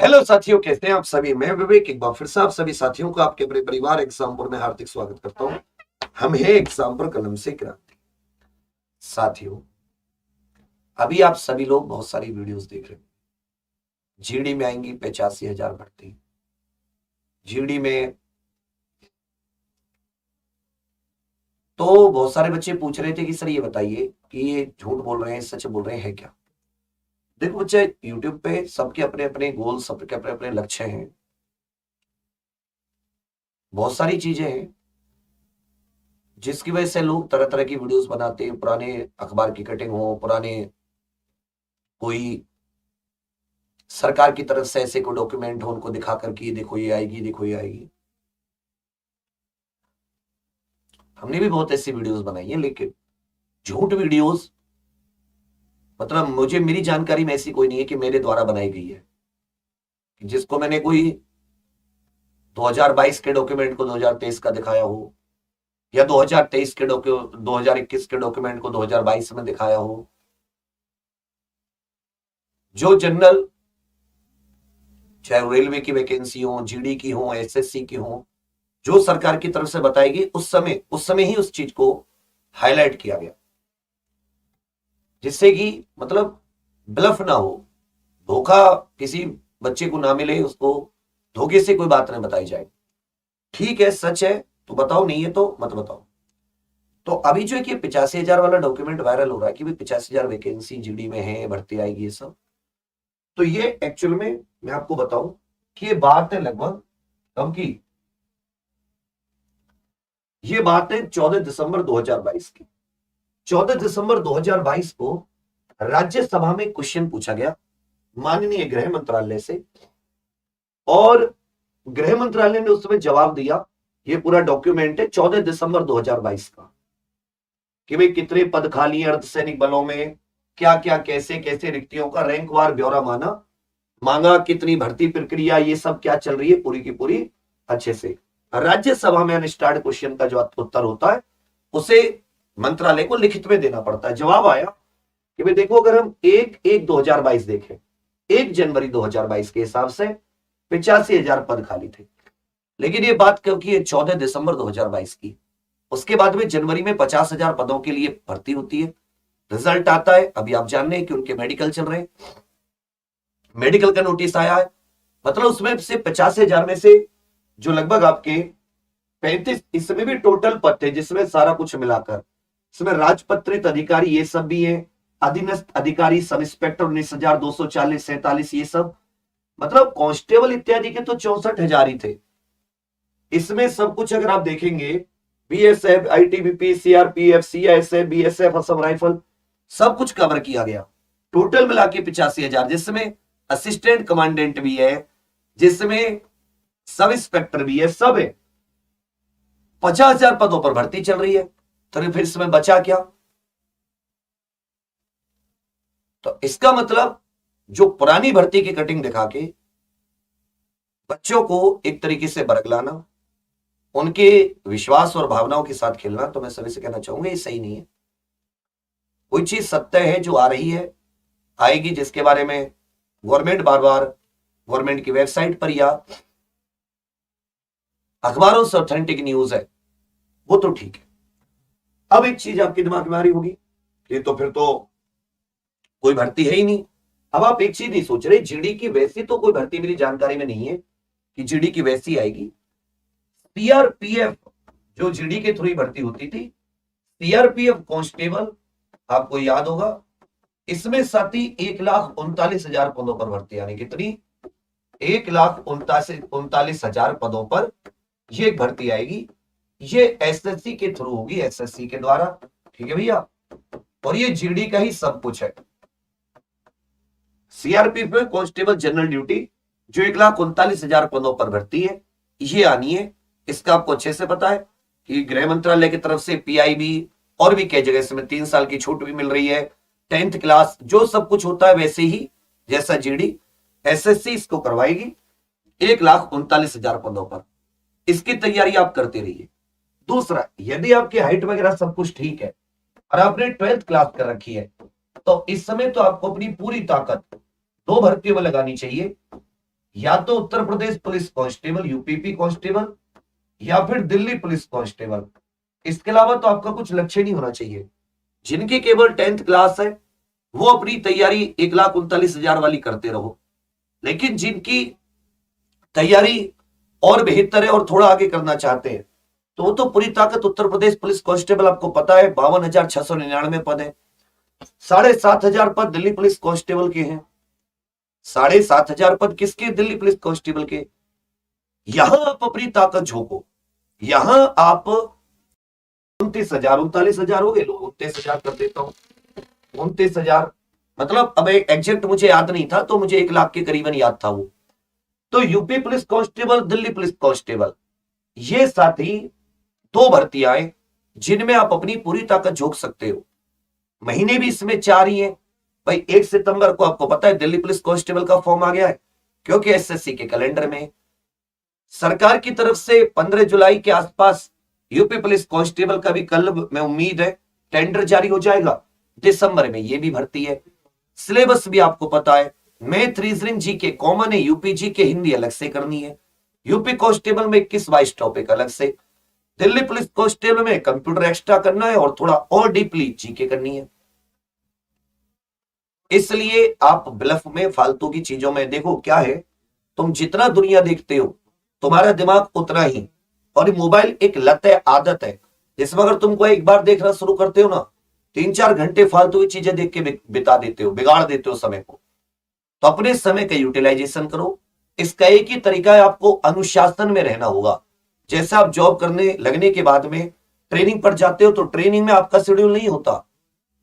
Hello साथियों, कैसे हैं आप सभी। मैं विवेक एक बार फिर से आप सभी साथियों को आपके अपने परिवार एग्जामपुर में हार्दिक स्वागत करता हूं। हम हैं एग्जामपुर कलम से क्रांति। साथियों, अभी आप सभी लोग बहुत सारी वीडियोस देख रहे हैं। जीडी में आएंगी 85,000 भर्ती। जीडी में तो बहुत सारे बच्चे पूछ रहे थे कि सर ये बताइए कि ये झूठ बोल रहे हैं सच बोल रहे हैं क्या। देखो बच्चे, यूट्यूब पे सबके अपने अपने गोल, सबके अपने अपने लक्ष्य हैं। बहुत सारी चीजें हैं जिसकी वजह से लोग तरह तरह की वीडियोस बनाते हैं। पुराने अखबार की कटिंग हो, पुराने कोई सरकार की तरफ से ऐसे कोई डॉक्यूमेंट हो, उनको दिखा करके देखो ये आएगी, देखो ये आएगी। हमने भी बहुत ऐसी वीडियोस बनाई है, लेकिन झूठ वीडियोस मतलब मुझे, मेरी जानकारी में ऐसी कोई नहीं है कि मेरे द्वारा बनाई गई है, जिसको मैंने कोई 2022 के डॉक्यूमेंट को 2023 का दिखाया हो, या 2023 के 2021 के डॉक्यूमेंट को 2022 में दिखाया हो। जो जनरल, चाहे रेलवे की वैकेंसी हो, जीडी की हो, एसएससी की हो, जो सरकार की तरफ से बताएगी उस समय ही उस चीज को हाईलाइट किया गया, जिससे कि मतलब ब्लफ ना हो, धोखा किसी बच्चे को ना मिले, उसको धोखे से कोई बात नहीं बताई जाए। ठीक है, सच है तो बताओ, नहीं है तो मत बताओ। तो अभी जो है कि 85,000 वाला डॉक्यूमेंट वायरल हो रहा है कि भाई 85,000 वैकेंसी जीडी में है, भर्ती आएगी, ये सब। तो ये एक्चुअल में मैं आपको बताऊं कि ये बात है लगभग कब की। ये बात है 14 दिसंबर 2022 की। 14 दिसंबर 2022 को राज्यसभा में क्वेश्चन पूछा गया माननीय गृह मंत्रालय से, और गृह मंत्रालय ने उस समय जवाब दिया। ये पूरा डॉक्यूमेंट है 14 दिसंबर 2022 का, कि भाई कितने पद खाली हैं अर्धसैनिक बलों में, क्या क्या कैसे कैसे रिक्तियों का रैंकवार ब्यौरा मांगा, कितनी भर्ती प्रक्रिया, ये सब क्या चल रही है पूरी की पूरी अच्छे से। राज्यसभा में अनस्टार्ड क्वेश्चन का जो उत्तर होता है उसे मंत्रालय को लिखित में देना पड़ता है। जवाब आया कि भाई देखो, अगर हम 1/1/2022 देखें, 1 जनवरी 2022 के हिसाब से 85,000 पद खाली थे। लेकिन ये बात क्योंकि है 14 दिसंबर 2022 की, उसके बाद में जनवरी में 50,000 पदों के लिए भर्ती होती है। रिजल्ट आता है, अभी आप जान रहे हैं कि उनके मेडिकल चल रहे हैं, मेडिकल का नोटिस आया है। मतलब उसमें से 50,000 में से जो लगभग आपके 35, इसमें भी टोटल पद थे जिसमें सारा कुछ मिलाकर, इसमें राजपत्रित अधिकारी ये सब भी है, अधीनस्थ अधिकारी, सब इंस्पेक्टर 19,240, 47 ये सब, मतलब कांस्टेबल इत्यादि के तो 64,000 ही थे। इसमें सब कुछ अगर आप देखेंगे, BSF, ITBP, CRPF, CISF, BSF, Assam rifle, सब कुछ कवर किया गया। टोटल मिला के 85,000, जिसमें असिस्टेंट कमांडेंट भी है, जिसमें सब इंस्पेक्टर भी है, सब है। 50,000 पदों पर भर्ती चल रही है, तो फिर इसमें बचा क्या। तो इसका मतलब जो पुरानी भर्ती की कटिंग दिखा के बच्चों को एक तरीके से बरगलाना, उनके विश्वास और भावनाओं के साथ खेलना, तो मैं सभी से कहना चाहूंगा ये सही नहीं है। कोई चीज सत्य है जो आ रही है, आएगी, जिसके बारे में गवर्नमेंट बार बार गवर्नमेंट की वेबसाइट पर या अखबारों से ऑथेंटिक न्यूज है, वो तो ठीक है। अब एक चीज आपके दिमाग में आ रही होगी, ये तो फिर तो कोई भर्ती है ही नहीं। अब आप एक चीज नहीं सोच रहे, जीडी की वैसी तो कोई भर्ती मेरी जानकारी में नहीं है कि जीडी की वैसी आएगी। सीआरपीएफ जो जीडी के थ्रू भर्ती होती थी, सीआरपीएफ कांस्टेबल, आपको याद होगा, इसमें साथ ही 1,39,000 पदों पर भर्ती, यानी कितनी, 1,39,000 पदों पर ये भर्ती आएगी। ये एसएससी के थ्रू होगी, एसएससी के द्वारा, ठीक है भैया। और ये जीडी का ही सब कुछ है। सीआरपीएफ में कांस्टेबल जनरल ड्यूटी जो 1,39,000 पदों पर भर्ती है, ये आनी है। इसका आपको अच्छे से पता है कि गृह मंत्रालय की तरफ से पीआईबी और भी कई जगह इसमें 3 साल की छूट भी मिल रही है, 10th क्लास, जो सब कुछ होता है वैसे ही जैसा जीडी, एसएससी इसको करवाएगी 1,39,000 पदों पर। इसकी तैयारी आप करते रहिए। दूसरा, यदि आपकी हाइट वगैरह सब कुछ ठीक है और आपने 12th क्लास कर रखी है, तो इस समय तो आपको अपनी पूरी ताकत 2 भर्तियों में लगानी चाहिए। या तो उत्तर Pradesh police constable, UPP constable, या फिर दिल्ली पुलिस कांस्टेबल। इसके अलावा तो आपका कुछ लक्ष्य नहीं होना चाहिए। जिनकी केवल 10th क्लास है वो अपनी तैयारी 1,39,000 वाली करते रहो, लेकिन जिनकी तैयारी और बेहतर है और थोड़ा आगे करना चाहते हैं तो वो तो पूरी ताकत उत्तर प्रदेश पुलिस कांस्टेबल, आपको पता है 52,699 पद है। 7,500 पद दिल्ली पुलिस कांस्टेबल के हैं। 7,500 पद किसके? दिल्ली पुलिस कांस्टेबल के। यहां आप अपनी ताकत झोंको। यहां आप 29,000, 39,000 हो गए, लो 29,000 कर देता हूं। 29,000 मतलब अब एग्जैक्ट मुझे याद नहीं था, तो मुझे 1 लाख के करीबन याद था वो। तो UP police constable, Delhi police constable, ये साथी 2 भर्तियां हैं जिनमें आप अपनी पूरी ताकत झोंक सकते हो। महीने भी इसमें 4 ही है भाई। 1 सितंबर को आपको पता है दिल्ली पुलिस कांस्टेबल का फॉर्म आ गया है, क्योंकि एसएससी के कैलेंडर में। सरकार की तरफ से 15 जुलाई के आसपास यूपी पुलिस कांस्टेबल का भी कल में उम्मीद है टेंडर जारी हो जाएगा। दिसंबर में ये भी भर्ती है। सिलेबस भी आपको पता है, मैथ, रीजनिंग, जीके कॉमन है, यूपी जीके हिंदी अलग से करनी है। यूपी कांस्टेबल में 21-22 टॉपिक अलग से। दिल्ली पुलिस कांस्टेबल में कंप्यूटर एक्स्ट्रा करना है और थोड़ा और डीपली जीके करनी है। इसलिए आप ब्लफ में, फालतू की चीजों में, देखो क्या है, तुम जितना दुनिया देखते हो तुम्हारा दिमाग उतना ही। और मोबाइल एक लत है, आदत है, जिसमें अगर तुमको एक बार देखना शुरू करते हो ना, 3-4 घंटे फालतू की चीजें देख के बिता देते हो, बिगाड़ देते हो समय को। तो अपने समय का यूटिलाइजेशन करो। इसका एक ही तरीका है, आपको अनुशासन में रहना होगा। जैसे आप जॉब करने लगने के बाद में ट्रेनिंग पर जाते हो, तो ट्रेनिंग में आपका शेड्यूल नहीं होता,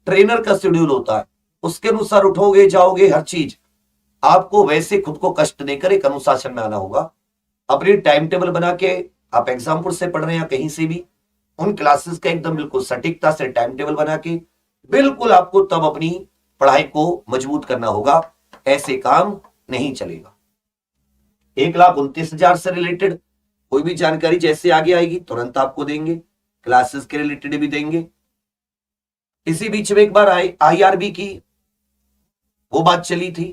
ट्रेनर का शेड्यूल होता है। उसके अनुसार उठोगे, जाओगे, हर चीज आपको वैसे खुद को कष्ट देकर एक अनुशासन में आना होगा। अपनी टाइम टेबल बना के, आप एग्जामपुर से पढ़ रहे हैं कहीं से भी, उन क्लासेस का एकदम बिल्कुल सटीकता से टाइम टेबल बना के बिल्कुल आपको तब अपनी पढ़ाई को मजबूत करना होगा। ऐसे काम नहीं चलेगा। 1,29,000 से रिलेटेड कोई भी जानकारी जैसे आगे आएगी तुरंत आपको देंगे, क्लासेस के रिलेटेड भी देंगे। इसी बीच में एक बार आईआरबी की वो बात चली थी।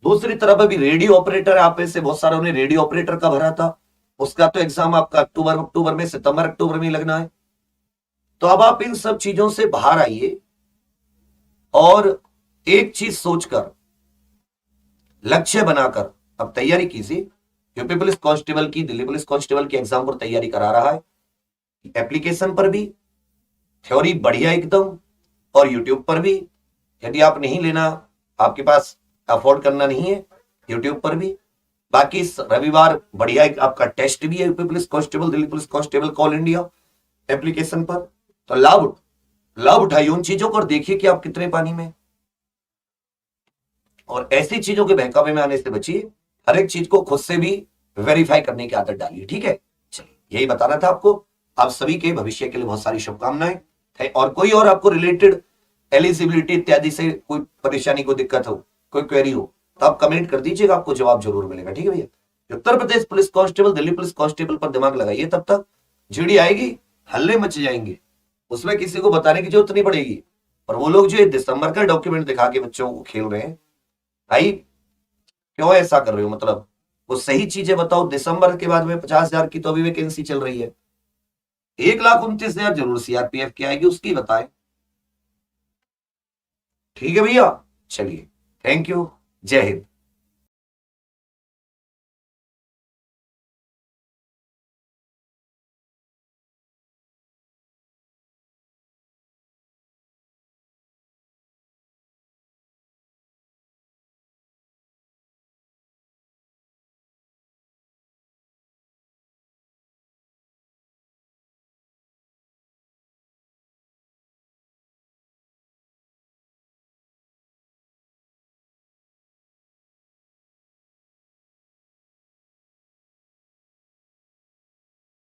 दूसरी तरफ अभी रेडियो ऑपरेटर, आप में से बहुत सारों ने रेडियो ऑपरेटर का भरा था, उसका तो एग्जाम आपका अक्टूबर में, सितंबर अक्टूबर में लगना है। तो अब आप इन सब चीजों से बाहर आइए और एक चीज सोचकर, लक्ष्य बनाकर अब तैयारी कीजिए। यूपी पुलिस कांस्टेबल की, दिल्ली पुलिस कांस्टेबल की एग्जाम पर तैयारी करा रहा है, एप्लीकेशन पर भी, थ्योरी बढ़िया एकदम, और यूट्यूब पर भी। यदि आप नहीं लेना, आपके पास अफोर्ड करना नहीं है, यूट्यूब पर भी। बाकी इस रविवार बढ़िया एक आपका टेस्ट भी है, UP police constable, Delhi police constable call India application पर। तो लाभ उठाइए उन चीजों को और देखिए कि आप कितने पानी में। और ऐसी चीजों के बहकावे में आने से बचिए। हर एक चीज को खुद से भी वेरीफाई करने की आदत डालिए, ठीक है। चलिए, यही बताना था आपको। आप सभी के भविष्य के लिए बहुत सारी शुभकामनाएं। और कोई और आपको रिलेटेड एलिजिबिलिटी इत्यादि से कोई परेशानी, को दिक्कत हो, कोई क्वेरी हो, तो आप कमेंट कर दीजिएगा, आपको जवाब जरूर मिलेगा, ठीक है भैया। Uttar Pradesh police constable, Delhi police constable पर दिमाग लगाइए, तब तक जीडी आएगी, हल्ले मच जाएंगे, उसमें किसी को बताने की जरूरत नहीं पड़ेगी। और वो लोग जो दिसंबर का डॉक्यूमेंट दिखा के बच्चों को खेल रहे हैं, भाई क्यों ऐसा कर रहे हो? मतलब वो सही चीजें बताओ। दिसंबर के बाद में 50,000 की तो अभी वैकेंसी चल रही है, 1,29,000 जरूर सीआरपीएफ की आएगी, उसकी बताएं, ठीक है भैया। चलिए, थैंक यू, जय हिंद।